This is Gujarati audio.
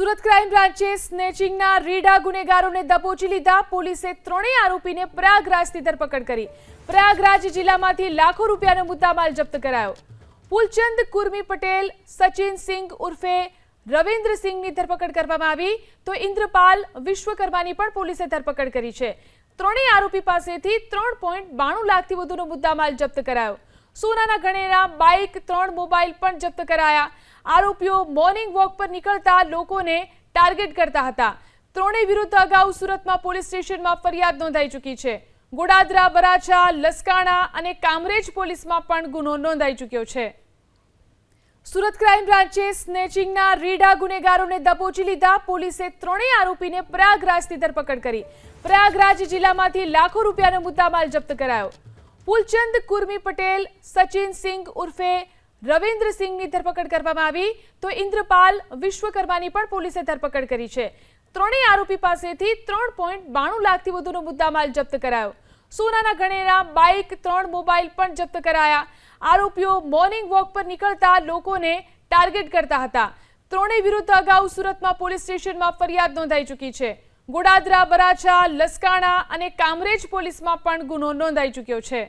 સુરત ક્રાઇમ બ્રાન્ચે સ્નેચિંગના રીડા ગુનેગારોને દબોચી લીધા। પોલીસે ત્રણેય આરોપીને પ્રયાગરાજથી ધરપકડ કરી। પ્રયાગરાજ જિલ્લામાંથી લાખો રૂપિયાનો મુદ્દામાલ જપ્ત કરાયો। ફૂલચંદ કુર્મી પટેલ, સચિન સિંઘ ઉર્ફે રવિન્દ્ર સિંઘની ધરપકડ કરવામાં આવી તો ઇન્દ્રપાલ વિશ્વકર્માની પણ પોલીસે ધરપકડ કરી છે। ત્રણેય આરોપી પાસેથી 3.92 લાખથી વધુનો મુદ્દામાલ જપ્ત કરાયો। સોનાના ગણેના બાઇક, 3 મોબાઈલ પણ જપ્ત કરાયા। આરોપીઓ મોર્નિંગ વોક પર નીકળતા લોકોને ટાર્ગેટ કરતા હતા। ત્રણેય વિરુદ્ધ અગાઉ સુરતમાં પોલીસ સ્ટેશનમાં ફરિયાદ નોંધાઈ ચૂકી છે। ગોડાદરા, વરાછા, લસકાણા અને કામરેજ પોલીસમાં પણ ગુનો નોંધાઈ ચૂક્યો છે। સુરત ક્રાઇમ બ્રાન્ચે સ્નેચિંગના રીડા ગુનેગારોને દબોચી લીધા। પોલીસે ત્રણેય આરોપીને પ્રયાગરાજથી ધરપકડ કરી। પ્રયાગરાજ જિલ્લામાંથી લાખો રૂપિયાનો મુદ્દામાલ જપ્ત કરાયો। ફૂલચંદ કુર્મી પટેલ, સચિન સિંઘ ઉર્ફે રવિન્દ્ર સિંઘની ધરપકડ કરવામાં આવી તો ઇન્દ્રપાલ વિશ્વકર્માની પણ પોલીસે ધરપકડ કરી છે। ત્રણેય આરોપી પાસેથી 3.92 લાખથી વધુનો મુદ્દામાલ જપ્ત કરાયો। સોનાના ગણેના બાઇક, 3 મોબાઈલ પણ જપ્ત કરાયા। આરોપીઓ મોર્નિંગ વોક પર નીકળતા લોકોને ટાર્ગેટ કરતા હતા। ત્રણેય વિરુદ્ધ અગાઉ સુરતમાં પોલીસ સ્ટેશનમાં ફરિયાદ નોંધાઈ ચૂકી છે। ગોડાદરા, વરાછા, લસકાણા અને કામરેજ પોલીસમાં પણ ગુનો નોંધાઈ ચૂક્યો છે।